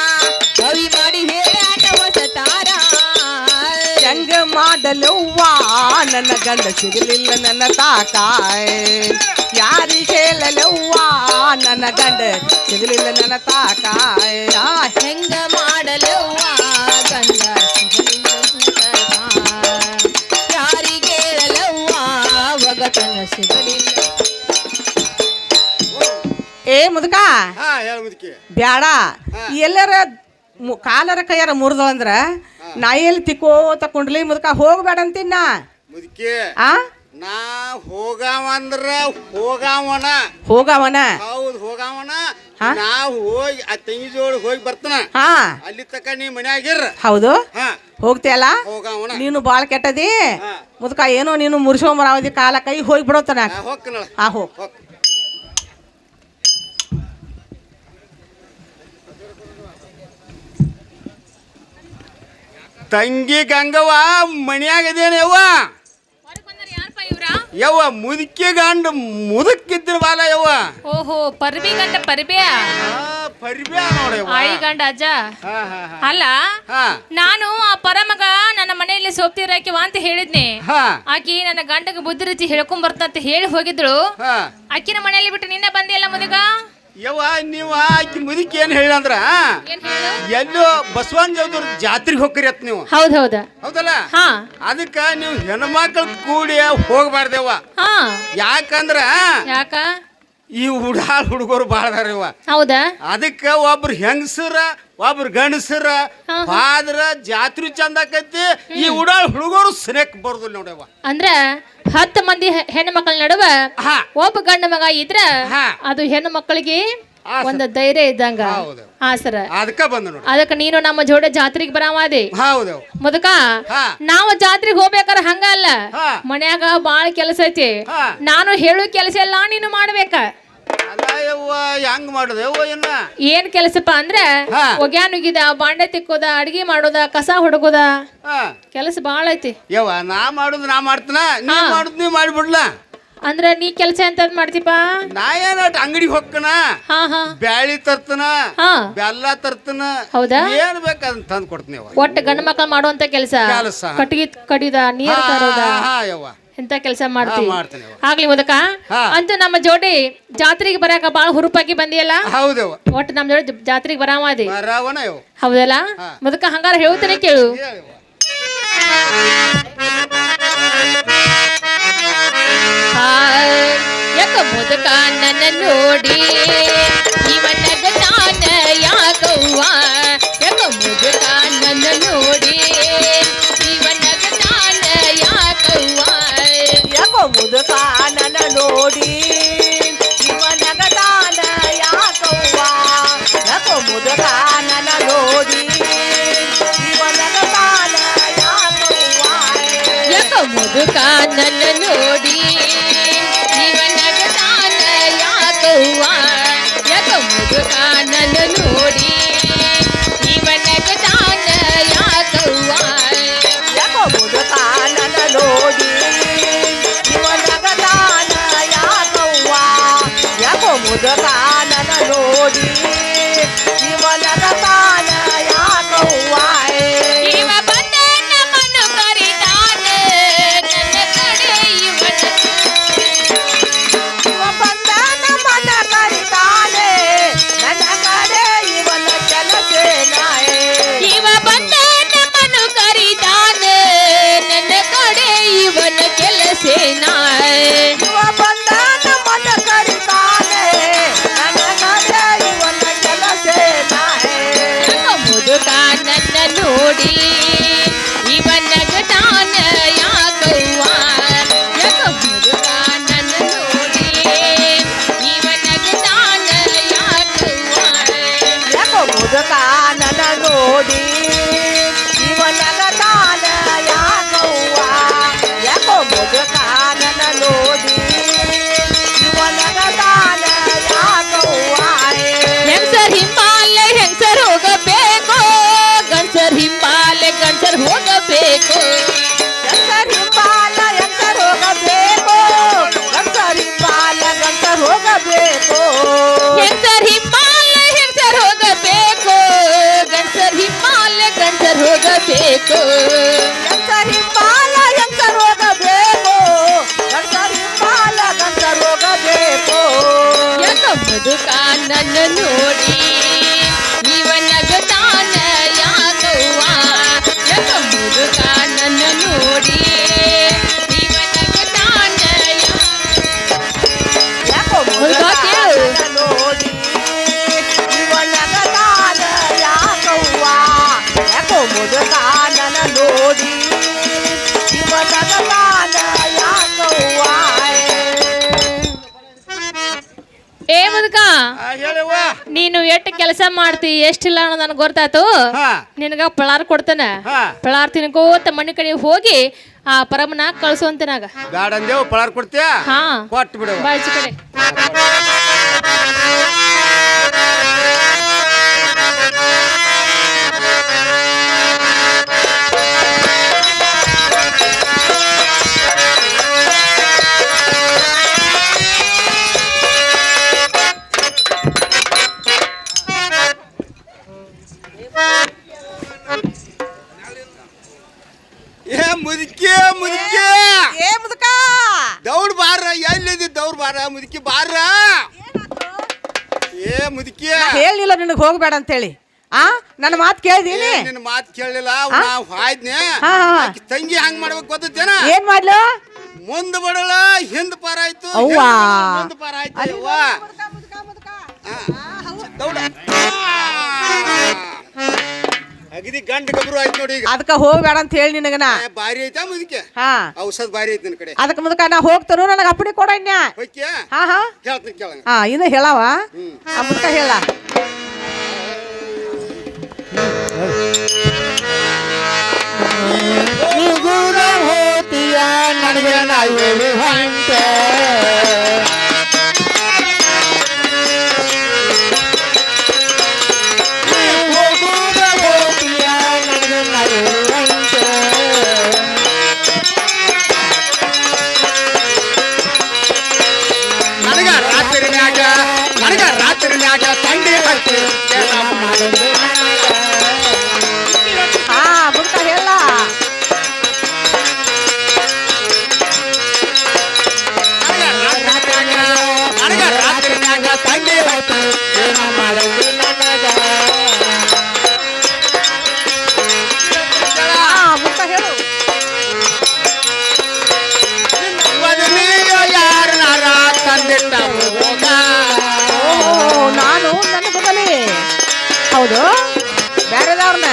ಕವಿ ಮಾಡಿ ಹೇಳನ ಹೊಸ ತಾರ ಹೆಂಗ ಮಾಡಲವ್ವ ನನ್ನ ಗಂಡ ಸಿಗಲಿಲ್ಲ ನನ್ನ ತಾಕಾಯ್ ಯಾರಿಗೆ ಹೇಳಲವ್ವ ನನ್ನ ಗಂಡ ಸಿಗಲಿಲ್ಲ ನನ್ನ ತಾಕಾಯ್ ಹೆಂಗ ಮಾಡಲವ್ವ ಗಂಡ ಸಿಗಲಿಲ್ಲ ನಿನ್ನ ತಕ ಯಾರಿಗೆ ಹೇಳಲವ್ವ ಒಗತನ ಸಿಗಲಿಲ್ಲ ಏ ಮುದುಕ ಹಾ ಹೇಳ ಮುದುಕಿ ಬ್ಯಾಡ ಎಲ್ಲರ ಕಾಲರ ಕೈಯಾರ ಮುರಿದು ಅಂದ್ರ ನಾ ಎಲ್ಲಿ ತಿಕ್ಕೋತ ಕುಂಡ್ಲಿ ಮುದುಕ ಹೋಗ್ಬೇಡ ಅಂತೀನ ಮುದುಕಿ ಆ ನಾ ಹೋಗಾವಂದ್ರ ಹೋಗಾವನ ಹೋಗವನ ಹೌದ್ ಹೋಗಾವನ ಹಾ? ನಾ ಹೋಗಿ ಆ ತಂಗಿ ಜೋಡಿ ಹೋಗಿ ಬರ್ತಾನ ಹಾ ಅಲ್ಲಿ ತಕ ನೀ ಮನ್ಯಾಗಿರ್ ಹೌದು ಹಾ ಹೋಗ್ತಿಯಲ್ಲ ಹೋಗಾವನ ನೀನು ಬಾಳ್ ಕೆಟ್ಟದಿ ಹಾ. ಮುದುಕ ಏನೋ ನೀನು ಮುರ್ಸೋಮರಾವದಿ ಕಾಲ ಕೈ ಹೋಗಿ ಬಿಡೋತನ ಹೋಗ್ಕನಳ ಆ ಹೋಗ್ ಹೋಗ್ ತಂಗಿ ಗಂಗವ್ವ ಮನ್ಯಾಗದೇನ ಯವ್ವ ಯವ್ವ ಮುದುಕಿ ಗಂಡ ಮುದುಕಿದ್ರ ಬಾಲ ಯವ್ವ ಓಹೋ ಪರ್ಬಿ ಗಂಡ ಪರ್ಬಿಯ ಪರಿಬ್ಯಾ ನೋಡ ಯವ್ವ ಆಯಿ ಗಂಡ ಅಜ್ಜ ಹಾ ಹಾ ಹಾ ಅಲ್ಲ ಹಾ ನಾನು ಆ ಪರಮಗ ನನ್ನ ಮನೆಯಲ್ಲಿ ಸೋಪ್ತಿರಾಕಿವ ಅಂತ ಹೇಳಿದ್ನೆ ಹಾ ಆಕಿ ನನ್ನ ಗಂಡಗೆ ಬುದ್ಧಿ ರೀತಿ ಹೇಳ್ಕೊಂಡ್ ಬರ್ತಂತ ಹೇಳಿ ಹೋಗಿದ್ಳು ಹಾ ಆಕಿನ ಮನೆಯಲ್ಲಿ ಬಿಟ್ಟು ನಿನ್ನೆ ಬಂದಿಲ್ಲ ಮುದುಗ ಯವ್ವ ನೀವ ಆಕಿ ಮುದುಕಿ ಏನ್ ಹೇಳಂದ್ರ ಏನ್ ಹೇಳು ಎಲ್ಲೋ ಬಸವನ್ ದೇವ್ರ ಜಾತ್ರೆಗೆ ಹೋಗ್ರಿ ಅತ್ ನೀವು ಹೌದ್ ಹೌದ ಹೌದಲ್ಲ ಹಾ ಅದಕ್ಕ ನೀವು ಹೆಣ್ಮಕ್ಳು ಕೂಡಿ ಹೋಗ್ಬಾರ್ದೇವ ಹಾ ಯಾಕಂದ್ರ ಯಾಕ ಈ ಹುಡುಗರು ಬಾಳ ಅದಾರವ್ವ ಹೌದಾ ಅದಕ್ಕ ಒಬ್ರು ಹೆಂಗಸರ ಒಬ್ರು ಗಂಡಸರ ಬಾದ್ರ ಜಾತ್ರೆ ಚಂದ ಆಕೈತಿ ಈ ಹುಡುಗರು ಸನೇಕ್ ಬರುದಿಲ್ಲ ನೋಡವ್ವ ಅಂದ್ರ 10 ಮಂದಿ ಹೆಣ್ಣು ಮಕ್ಕಳ ನಡುವ ಹಾ ಒಬ್ಬ ಗಂಡ ಮಗ ಇದ್ರ ಹಾ. ಅದು ಹೆಣ್ಣು ಮಕ್ಕಳಿಗೆ ಆಸರ. ಒಂದು ಧೈರ್ಯ ಇದ್ದಂಗ ಹೌದು. ಹಾ ಸರ ಅದಕ್ಕ ಬಂದ ನೋಡಿ ಅದಕ್ಕೆ ನೀನು ನಮ್ಮ ಜೋಡ ಜಾತ್ರೆಗೆ ಬರಾವಾದಿ ಹೌದವ್ ಮುದಕ ಹಾ. ನಾವು ಜಾತ್ರೆಗೆ ಹೋಗ್ಬೇಕಾರ ಹಂಗ ಅಲ್ಲ ಹಾ. ಮನ್ಯಾಗ ಬಾಳ ಕೆಲಸ ಐತಿ ಹಾ. ನಾನು ಹೇಳು ಕೆಲಸ ಎಲ್ಲ ನೀನು ಮಾಡ್ಬೇಕ ಅಲ್ಲ ಯವ್ವ ಹೆಂಗ್ ಮಾಡುದ ಯವ್ವ ಏನ ಏನ್ ಕೆಲಸಪ್ಪ ಅಂದ್ರ ಹಾ. ಒಗ್ಯಾನುಗಿದ ಬಾಂಡೆ ತಿಕ್ಕೋದ ಅಡಿಗೆ ಮಾಡೋದ ಕಸ ಹೊಡಗೋದ ಹಾ. ಕೆಲಸ ಬಾಳ ಐತಿ ಯವ್ವ ನಾ ಮಾಡುದು ನಾ ಮಾಡ್ತೀನ ನೀ ಹಾ. ಮಾಡುದು ನೀ ಮಾಡಿಬಿಡ್ಲ ಅಂದ್ರ ನೀ ಕೆಲಸ ಎಂತದ್ ಮಾಡ್ತೀಪ? ನಾ ಏನಾಟ ಅಂಗಡಿಗೆ ಹೊಕ್ಕನ, ಹಾ ಹಾ ಬ್ಯಾಳಿ ತರ್ತನ, ಹಾ ಬೆಲ್ಲ ತರ್ತನ, ಹೌದಾ? ಏನ್ ಬೇಕು ಅದನ್ನ ತಂದು ಕೊಡ್ತೀನಿ ಅವ್ವ. ಒಟ್ಟು ಗಂಡ ಮಕ್ಕಳು ಮಾಡುವಂತ ಕೆಲಸ, ಕೆಲಸ. ಕಟ್ಟಿಗೆ ಕಡಿದ, ನೀರ್ ತರೋದ, ಹಾ ಯವ್ವ ಎಂತ ಕೆಲಸ ಮಾಡ್ತೀವಿ. ಮಾಡ್ತೀನಿ ಅವ್ವ. ಆಗ್ಲಿ ಮುದಕ. ಹಾ. ಅಂತೂ ನಮ್ಮ ಜೋಡಿ ಜಾತ್ರೆಗೆ ಬರಾಕ ಬಾಳ ಹುರುಪಾಗಿ ಬಂದಿಯಲ್ಲ. ಹೌದವ್ವ, ಒಟ್ಟು ನಮ್ಮ ಜೋಡಿ ಜಾತ್ರೆಗೆ ಬರಾಮದಿ ಬರಾವನ ಯವ್ವ. ಹೌದಲ್ಲ? ಮುದಕ ಹಂಗಾರ ಹೇಳ್ತೇನೆ ಕೇಳು. ಹೇಳವ್ವ. ಯಾಕ ಮುದಕ ನನ್ನ ನೋಡಿ ಇವನಗ ನಾನ ಯಾಕವ್ವ, ಯಾಕ ಮುದಕ ನನ್ನ ನೋಡಿ ಇವನಗ ನಾನ ಯಾಕವ್ವ, ಯಾಕೋ ಮುದುಕ ನನ್ನ ನೋಡಿ ಇವನಗ ತಾನ ಯಾಕವ್ವ, ಯಾಕೋ ಮುದುಕ ನನ್ನ ನೋಡಿ ಇವನಗ ತಾನ ಯಾಕವ್ವ, ಯಾಕ ಮುದುಕ ನನ್ನ ನೋಡಿ ಇವನಗ ತಾನ ಯಾಕವ್ವ, ಯಾಕ ಮುದುಕ ನನ್ನ ನೋಡಿ ಇವನಗ ತಾನ ಯಾಕವ್ವ, ಯಾಕೋ ಮುದುಕ ನನ್ನ ನೋಡಿ ಇವನಗ ತಾನ ಯಾಕವ್ವ, ಯಾಕೋ ಮುದುಕ ನನ್ನ ನೋಡಿ ಇವನಗ ತಾನ ಯಾಕವ್ವ, ಇವ ಬಂದ ನಮ್ಮನ್ನು ಕರಿತಾನೆ ನನ್ನ ಕಡೆ ಇವನ, ಇವ ಬಂದ ನಮ್ಮನ್ನ ಕರಿತಾನೆ ನನ್ನ ಕಡೆ ಇವನ ಕೆಲಸೇನಾಯೆ, ಇವ ಬಂದ ನಮ್ಮನ್ನು ಕರಿತಾನೆ ನನ್ನ ಕಡೆ ಇವನ ಕೆಲಸೇನಾ, ಇವ ಬಂದ ನಮ್ಮನ್ನ ಕರಿತಾನೆ ನನ್ನ ಕಡೆ ಇವನ ಕೆಲಸೇನಾಯೆ, ಯಾಕ ಮುದುಕ ನನ್ನ ನೋಡಿ ಇವನಗ ತಾನ ಯಾಕವ್ವ, ಯಾಕ ಮುದುಕ ನನ್ನ ನೋಡಿ ಇವನಗ ತಾನ ಯಾಕವ್ವ, ಯಾಕೋ ಮುದುಕ ನನ್ನ ನೋಡಿ ಇವನಗ ತಾನ ಯಾಕವ್ವ, ಯಾಕೋ ಮುದುಕ ನನ್ನ ನೋಡಿ ಇವನಗ ತಾನ ಯಾಕವ್ವ, ಹೆಂಗಸರ್ ಹಿಂಬಾಲೆ ಹೆಂಗಸರ್ ಹೋಗಬೇಕು, ಗಂಡಸರ್ ಹಿಂಬಾಲೆ ಗಂಡಸರ್ ಹೋಗಬೇಕು, ಗಂಡಸರ್ ಹಿಂಬಾಲ ಎಂತರ್ ಹೋಗಬೇಕು, ಗಂಡಸರ್ ಹಿಂಬಾಲ ಗಂಡಸರ್ ಹೋಗಬೇಕು, ಹೆಂಗಸರ್ ಹಿಂಬಾಲೆ ಹೆಂಗಸರ್ ಹೋಗಬೇಕು, ಗಂಡಸರ್ ಹಿಂಬಾಲೆ ಗಂಡಸರ್ ಹೋಗಬೇಕು, ಗಂಡಸರ್ ಹಿಂಬಾಲ ಎಂತರ್ ಹೋಗಬೇಕು, ಗಂಡಸರ್ ಹಿಂಬಾಲ ಗಂಡಸರ್ ಹೋಗಬೇಕು, ಯಾಕ ಮುದುಕ ನನ್ನ ನೋಡಿ ಇವನಗ ತಾನ ಯಾಕವ್ವ, ಯಾಕ ಮುದುಕ ನನ್ನ ನೋಡಿ ಇವನಗ ತಾನ ಯಾಕೋ ಮುದುಕ ನನ್ನ ನೋಡಿ ಇವನಗ ತಾನ ಯಾಕವ್ವ, ಯಾಕೋ ಮುದುಕ ನನ್ನ ನೋಡಿ ಇವನಗ ತಾನ ಯಾಕವ್ವ, ಏ ಮುದುಕ, ಹೇಳವ್ವ. ನೀನು ಎಷ್ಟು ಕೆಲಸ ಮಾಡ್ತಿ ಎಷ್ಟಿಲ್ಲ ಅನ್ನೋದು ನನಗೆ ಗೊತ್ತಾತು. ಹಾ ನಿನಗ ಪಳಾರ್ ಕೊಡ್ತಾನ, ಹಾ. ಪಳಾರ್ ತಿನ್ಕೋತ ಮನೆ ಕಡೆ ಹೋಗಿ ಆ ಪರಮನ ಕಳ್ಸುವಂತನಾಗ. ಬ್ಯಾಡ ಅಂದೇವು, ಪಳಾರ್ ಕೊಡ್ತೀಯ? ಹಾ ಕೊಟ್ಟು ಬಿಡವ. ಬಾಯ್ಚಿ ಕಡೆ. ಏ ಮುದುಕಿ ಮುದುಕಿ ಏ ಮುದುಕ ದೌಡ್ ಬಾರ, ಎಲ್ಲಿದ್ದಿ ದೌಡ್ ಬಾರ, ಮುದುಕಿ ಬಾರ. ಏ ಮುದುಕಿ, ಹೇಳಿಲ್ಲ ನಿನಗೆ ಹೋಗ್ಬೇಡ ಅಂತೇಳಿ. ಆ ನನ್ನ ಮಾತು ಕೇಳಿದೀನಿ. ನಿನ್ನ ಮಾತು ಕೇಳಲಿಲ್ಲ, ನಾವು ಹಾಯ್ದ್ನೆ. ಹಾ, ಹಾ. ಆಕಿ ತಂಗಿ ಹಂಗ್ ಮಾಡ್ಬೇಕು ಗೊತ್ತೇನ? ಏನ್ ಮಾಡ್ಲು? ಮುಂದ್ ಬಡಳ ಹಿಂದ್ ಪಾರ ಆಯ್ತು, ಅವ್ವಾ. ಮುಂದ್ ಪಾರ ಆಯ್ತು. ಅವ್ವ ದೌಡ ಅಗದಿ ಗಂಡ ಗಬ್ರು ಆಯ್ತು ನೋಡಿ ಈಗ. ಅದಕ್ಕ ಹೋಗ್ಬೇಡ ಅಂತ ಹೇಳಿ ನಿನಗನ. ಬಾರಿ ಐತಾ ಮುದುಕಿ? ಹಾ ಔಷಧ ಬಾರಿ ಐತಿ ನಿನ್ ಕಡೆ. ಅದಕ್ಕೆ ಮುದುಕ ನಾ ಹೋಗ್ತಾನು, ನನಗೆ ಅಪ್ಪಣೆ ಕೊಡಣ್ಯ. ಓಕೆ, ಹಾ ಹಾ ಹೇಳ್ತೀನಿ ಕೇಳಂಗ. ಹಾ ಇನ್ನು ಹೇಳವ. ಆ ಮುದುಕ ಹೇಳ. ನಿಗುರ ಹೋತಿಯ ನನಗೆ ನಾಯಿ ಹೊಂಟೆ, ನಿಗುರ ಹೋತಿಯ ನನಗೆ ನಾಯಿ ಹೊಂಟೆ, ನನಗ ರಾತ್ರಿನ್ಯಾಗ ತಂಡಿ ಹತ್ತಿ ಏನ ಮಾಡಿದೆ ನನಗ ಹಾ ಮುದುಕ ಹೇಳ ನನಗ ರಾತ್ರಿನ್ಯಾಗ ತಂಡಿ ಹತ್ತಿ ಏನ ಮಾಡಿದೆ ನನಗ ಹಾ ಮುದುಕ ಹೇಳು ಬದಲಿಗೆ ಯಾರನಾರ ತಂದಿಟ್ಟ ಹೋಗ ಓ ನಾನು ನನ್ನ ಬದಲಿ ಹೌದು ಬೇರೆದವ್ರನ್ನ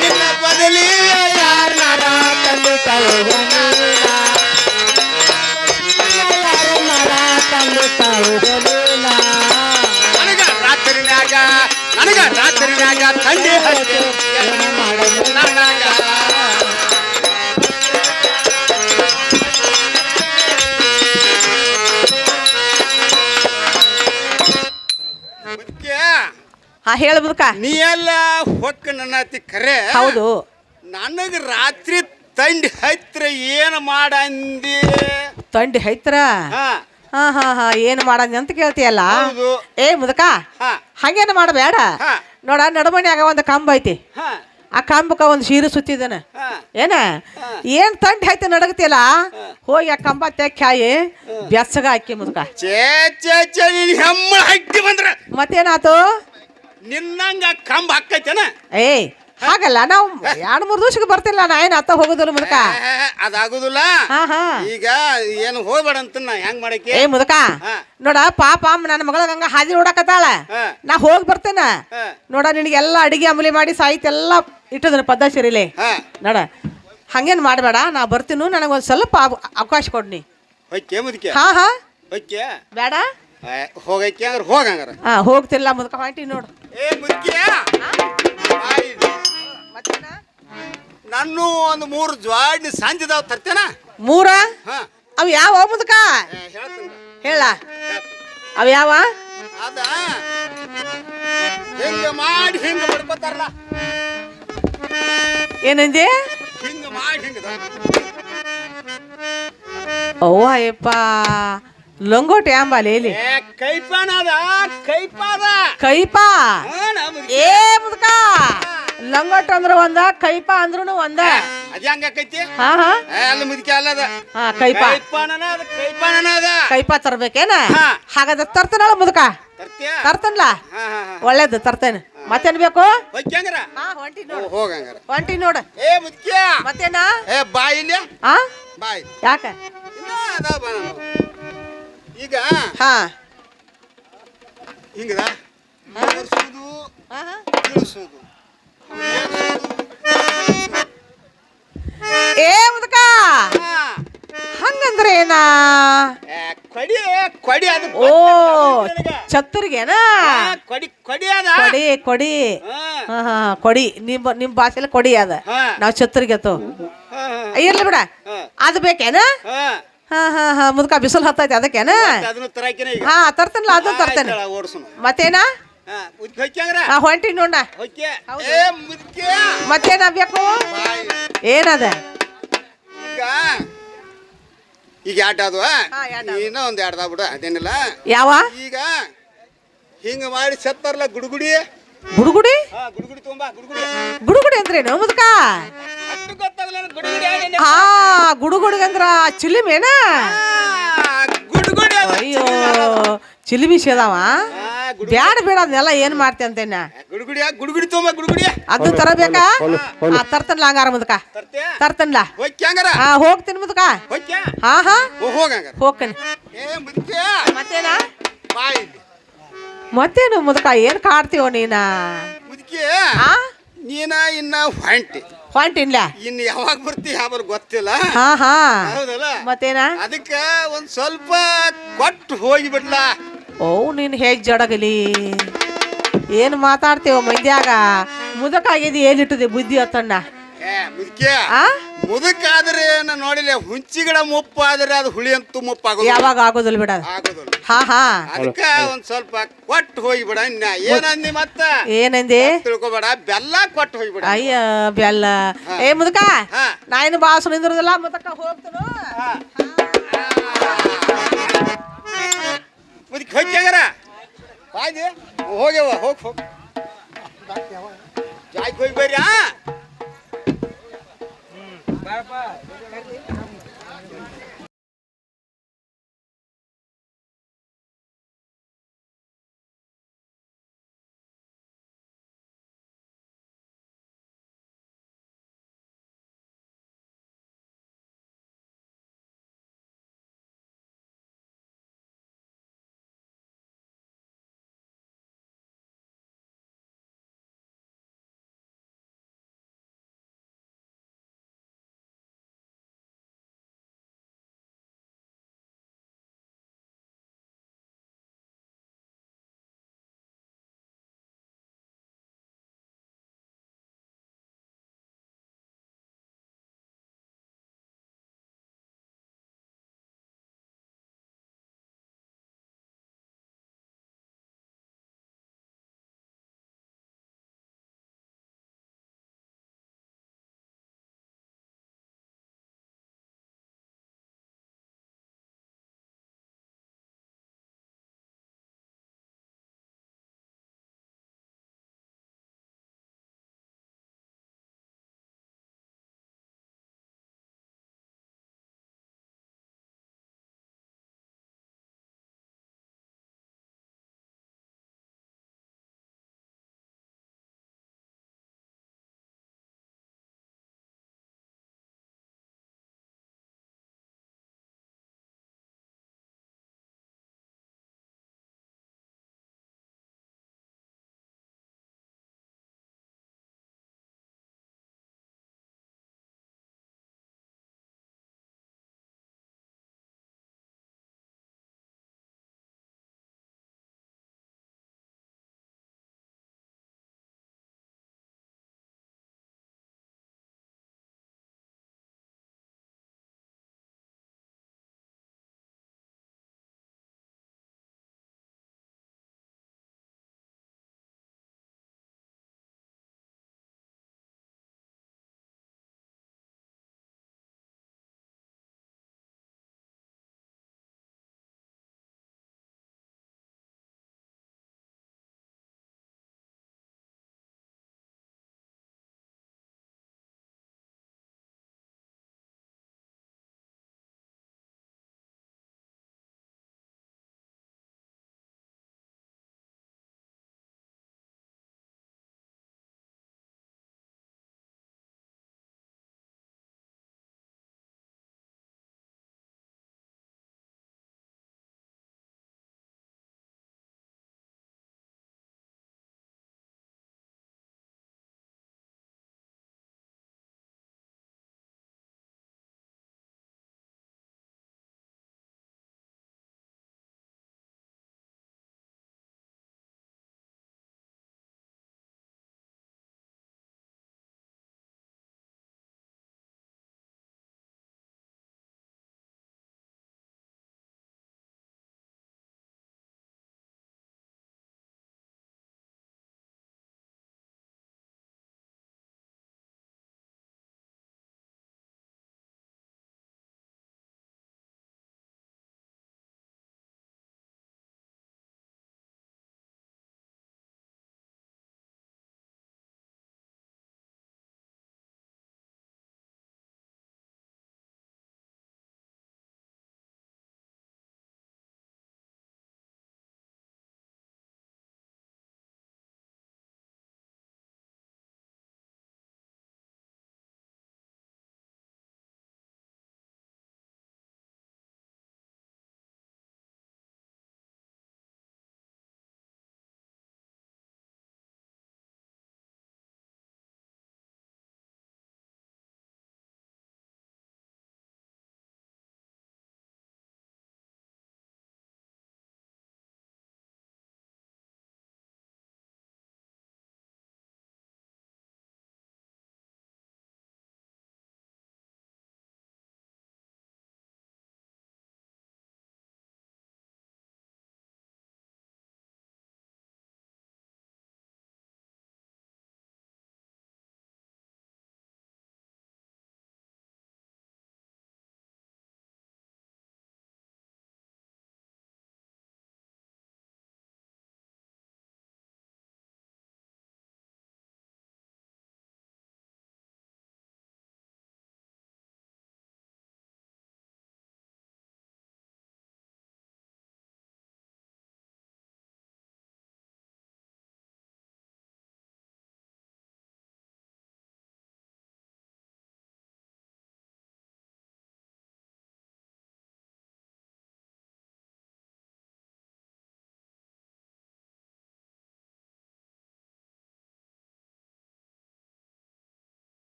ನಿನ್ನ ಬದಲಿಗೆ ಯಾರನಾರ ತಂದೆ ತಾಯಿಗನ ಯಾರನಾರ ತಂದೆ ತಾಯಿಗನ ನನಗ ರಾತ್ರಿನ್ಯಾಗ ತಂಡಿ ಹತ್ತಿ ಏನ ಮಾಡಿದೆ ನನಗ ಹಾ ಹೇಳ ಮುದುಕ ನೀ ಎಲ್ಲ ಹೊಕ್ಕ ನನ್ನತಿ ಖರೆ ಹೌದು ನನಗ ರಾತ್ರಿ ತಂಡಿ ಹತ್ರ ಏನು ಮಾಡಂದಿ ತಂಡಿ ಹೈತ್ರ ಹಾ ಹಾ ಹಾ ಹಾ ಏನು ಮಾಡಂದಿ ಅಂತ ಕೇಳ್ತೀಯಲ್ಲ ಹೌದು. ಏ ಮುದುಕ ಹಾ ಹಂಗೇನು ಮಾಡಬೇಡ ಹಾ. ನೋಡ ನಡಮಣ್ಯಾಗ ಒಂದು ಕಂಬ ಐತಿ ಹಾ ಆ ಕಂಬಕ್ಕ ಒಂದು ಸೀರೆ ಸುತ್ತಿದ್ದಾನೆ ಹಾ ಏನ ಏನ್ ತಂಡಿ ಐತೆ ನಡಗತಿಯಲ್ಲ ಹೋಗಿ ಆ ಕಂಬ ತೆಕ್ಕಾಯಿ ಬೆಚ್ಚಗ ಹಾಕಿ ಮುದುಕ ಚೇ ನೀನ್ ಹೆಮ್ಮಳ ಹಟ್ಟಿ ಬಂದ್ರ ಮತ್ತೇನಾತು ನಿನ್ನಂಗ ಕಂಬ ಹಾಕೈತೇನ ಏ ಹಾಗಲ್ಲ ನಾವು 2-3 ದಿವಸಕ್ಕೆ ಬರ್ತಿಲ್ಲ ನಾ ಏನು ಅತ್ತ ಹೋಗುದಿಲ್ಲ ಮುದುಕ ಅದಾಗುದಿಲ್ಲ ಹಾ ಹಾ ಈಗ ಏನು ಹೋಗ್ಬೇಡ ಅಂತ ನಾ ಹೆಂಗ್ ಮಾಡಕ್ಕೆ ಏ ಮುದುಕ ಹಾ. ನೋಡ ಪಾಪ ನನ್ನ ಮಗಳ ಗಂಗ ಹಾದಿ ನೋಡಕತ್ತಾಳ ಹಾ. ನಾ ಹೋಗಿ ಬರ್ತೇನ ಹಾ. ನೋಡ ನಿನಗೆಲ್ಲ ಅಡಿಗೆ ಅಮಲಿ ಮಾಡಿ ಸಾಹಿತ್ಯ ಎಲ್ಲ ಇಟ್ಟದನ ಪದ್ಧತಿರಿಲಿ ಹಾ ನೋಡ ಹಂಗೇನು ಮಾಡಬೇಡ ನಾ ಬರ್ತೀನು ನನಗೊಂದು ಸ್ವಲ್ಪ ಅವಕಾಶ ಕೊಡ್ನಿ ಹೊಕ್ಕೆ ಮುದಕ್ಕೆ ಹಾ ಹಾ ಹೊಕ್ಕೆ ಬೇಡ ಹೋಗಕ್ಕೆ ಅಂದ್ರೆ ಹೋಗಂಗಾರ ಹಾ ಹೋಗ್ತಿಲ್ಲ ಮುದುಕ ಹೊಂಟಿ ನೋಡು ಏ ಮುದಕ್ಕೆ ನಾನು ಒಂದು 3 ಜ್ವಾಡಿ ಸಂಜೆದಾವ್ ತರ್ತೇನ ಮೂರ ಹಾ ಅವು ಯಾವ ಮುದುಕ ಹೇಳ್ತೀನಿ ಹೇಳ ಅವು ಯಾವ ಅದ ಹಿಂಗ ಮಾಡಿ ಹಿಂಗ ಬಡ್ಕೋತಾರಲ್ಲ ಏನಂದಿ ಹಿಂಗ ಮಾಡಿ ಹಿಂಗದ ಅವ್ವ ಅಯ್ಯಪ್ಪ ಲಂಗೋಟಿ ಅಂಬಾಲೇಲಿ ಏ ಕೈಪಾನ ಅದ ಕೈಪಾದ ಕೈಪ ಹಾ, ನಾ ಮುದುಕಿ. ಏ ಮುದುಕ ಲಂಗೋಟ ಅಂದ್ರ ಒಂದ ಕೈಪ ಅಂದ್ರೂ ಒಂದ ಅದ್ ಹೆಂಗ ಆಕೈತಿ ಹಾ ಹಾ ಅಲ್ಲಿ ಮುದುಕಿ ಅಲ್ಲದ ಹಾ ಕೈಪ ಕೈಪಾನನ ಅದ ಕೈಪಾನನ ಅದ ಕೈಪ ತರ್ಬೇಕೇನ ಹಾ. ಹಾಗಾದ್ರೆ ತರ್ತೇನಲ್ಲ ಮುದುಕ ತರ್ತೀಯ ತರ್ತನ್ಲ ಹಾ ಹಾ ಹಾ ಒಳ್ಳೇದು ತರ್ತೇನೆ ಮತ್ತೇನ್ ಬೇಕು ಹೊಕ್ಕೆ ಹಂಗಾರ ಹಾ ಹೊಂಟಿ ನೋಡು ಹೋಗಂಗಾರ ಹೊಂಟಿ ನೋಡು ಏ ಮುದುಕಿಯ ಮತ್ತೇನ ಏ ಬಾಯಿ ಇಲ್ಲಿ ಆ ಬಾಯಿ ಯಾಕ ಇನ್ನ ಅದ ಬಾ ನಾನು. ಈಗ ಹಾ ಹಿಂಗದ ಏರ್ಸೋದು ಇಳಿಸೋದು ಏ ಮುದುಕ ಹಂಗಂದ್ರೆ ಏನ ಕೊಡಿ ಕೊಡಿ ಅದು ಓ ನನಗ. ಚತ್ತುರ್ಗೆನಾ ಕೊಡಿ ಕೊಡಿ ಅದ ಕೊಡಿ ಕೊಡಿ ಹಾ. ಹಾ ಹಾ ಕೊಡಿ ನಿಮ್ ಭಾಷೆಲಿ ಕೊಡಿ ಅದ ಹಾ. ನಾವ್ ಚತ್ತುರ್ಗೆ ತೋ ಹಾ, ಇರ್ಲಿ ಬಿಡ ಹಾ. ಅದು ಬೇಕೇನ ಹಾ. ಹಾ ಹಾ ಹಾ ಮುದ್ಕ ಬಿಸಿಲು ಹತ್ತೈತಿ ಅದಕ್ಕೇನ ಮತ್ತೆ ಅದನ್ನು ತರಾಕಿನ ಈಗ ಹಾ ತರ್ತೇನಲ್ಲ ಅದನ್ನ ತರ್ತೇನೆ ಓಡಿಸೋಣ ಮತ್ತೇನ ಮುದ್ಕೆ ಹೊಕ್ಕಂಗ್ರ ಹಾ ಹೊಂಟಿ ನೋಡ ಹೊಕ್ಕೆ ಹೌದು. ಏ ಮುದ್ಕೆ ಮತ್ತೇನ ಬೇಕು ಬಾಯ್ ಏನದ ಈಗ ಈಗ ಆಟ ಅದು ಎರಡ್ ಆದ್ವು. ಇನ್ನೂ ಒಂದು ಎರಡು ಬಿಡು ಅದೇನಿಲ್ಲ ಯಾವ ಈಗ ಹಿಂಗ ಮಾಡಿ ಸತ್ತಾರಲ್ಲ ಗುಡುಗುಡಿ ಗುಡುಗುಡಿ ಹಾ ಗುಡುಗುಡಿ ತುಂಬಾ ಗುಡುಗುಡಿ ಗುಡುಗುಡಿ ಅಂದ್ರೇನು ಮುದ್ಕ ಅಷ್ಟು ಗೊತ್ತಾಗಲ್ಲ ನನಗೆ ಗುಡುಗುಡಿ ಹೇಳಿ ಹಾ ಗುಡುಗುಡಿ ಅಂದ್ರ ಚಿಲಿಮೇನ ಗುಡುಗುಡಿ ಅದು. ಅಯ್ಯೋ ಚಿಲಿಮಿ ಸೇದಾವ ಆ, ಗುಡುಗುಡಿ ಬ್ಯಾಡ ಬೇಡ ಅದನ್ನೆಲ್ಲ ಏನ್ ಮಾಡ್ತಿ ಅಂತೇನ ಗುಡುಗುಡಿ ಗುಡುಗುಡಿ ತುಂಬ ಗುಡುಗುಡಿ ಅದು ತರಬೇಕಾ ತರ್ತನ್ಲ ಹಂಗಾರ ಮುದ್ಕ ತರ್ತೆ ತರ್ತನ್ಲ ಹೊಕ್ಕೆ ಹಂಗಾರ ಹಾ ಹೋಗ್ತೀನಿ ಮುದ್ಕ ಹೊಕ್ಕೆ ಹಾ ಹಾ ಹೋಗಂಗಾರ ಹೋಗ್ತೀನಿ ಏ ಮುದ್ಕೆ ಮತ್ತೇನ ಬಾಯ್ ಇಲ್ಲಿ. ಮತ್ತೇನು ಮುದ್ಕ ಏನ್ ಕಾಡ್ತೀವೋ ನೀನ ಮುದ್ಕೆ ಹಾ ನೀನ ಇನ್ನ ಹೊಂಟಿ ಹೊಂಟಿನ್ಲ ಇನ್ನು ಯಾವಾಗ ಬರ್ತಿ ಯಾವಾಗ ಗೊತ್ತಿಲ್ಲ ಹಾ ಹಾ ಹೌದಲ್ಲ ಮತ್ತೇನ ಅದಕ್ಕ ಒಂದ್ ಸ್ವಲ್ಪ ಕೊಟ್ಟು ಹೋಗಿಬಿಡ್ಲ ಓ ನೀನ್ ಹೇಗ್ ಜಡಗಲಿ ಏನ್ ಮಾತಾಡ್ತೀವ ಮಂದ್ಯಾಗ ಮುದಕ ಆಗಿದಿ ಏನಿಟ್ಟದೆ ಬುದ್ಧಿ ಅತ್ತಣ್ಣ ಏ ಮುದ್ಕೆ ಆ ಮುದಕ್ಕಾದ್ರೆ ನಾ ನೋಡಿಲ್ಲ ಹುಂಚಿ ಗಿಡ ಮುಪ್ಪು ಆದ್ರೆ ಅದು ಹುಳಿ ಅಂತೂ ಮುಪ್ಪು ಆಗೋದು ಯಾವಾಗ ಆಗೋದಿಲ್ಲ ಬಿಡ ಆಗೋದಿಲ್ಲ ಹಾ ಹಾ ಅದಕ್ಕ ಒಂದ್ ಸ್ವಲ್ಪ ಕೊಟ್ಟು ಹೋಗಿಬಿಡ ಇನ್ನ ಏನಂದಿ ಮತ್ತ ಏನಂದಿ ತಿಳ್ಕೊಬೇಡ ಬೆಲ್ಲ ಕೊಟ್ಟು ಹೋಗಿಬಿಡ ಅಯ್ಯ ಬೆಲ್ಲ ಏ ಮುದಕ ಹಾ. ನಾ ಏನು ಬಾಸು ನಿಂದಿರೋದಿಲ್ಲ ಮುದಕ ಹೋಗ್ತನು ಮುದಕ್ ಹೊಕ್ಕಾಗರ ಹೋಗ್ಯವ ಹೋಗ್ ಹೋಗ್ ಜಾಯ್ಕ್ ಹೋಗಿ ಬರ್ರಿ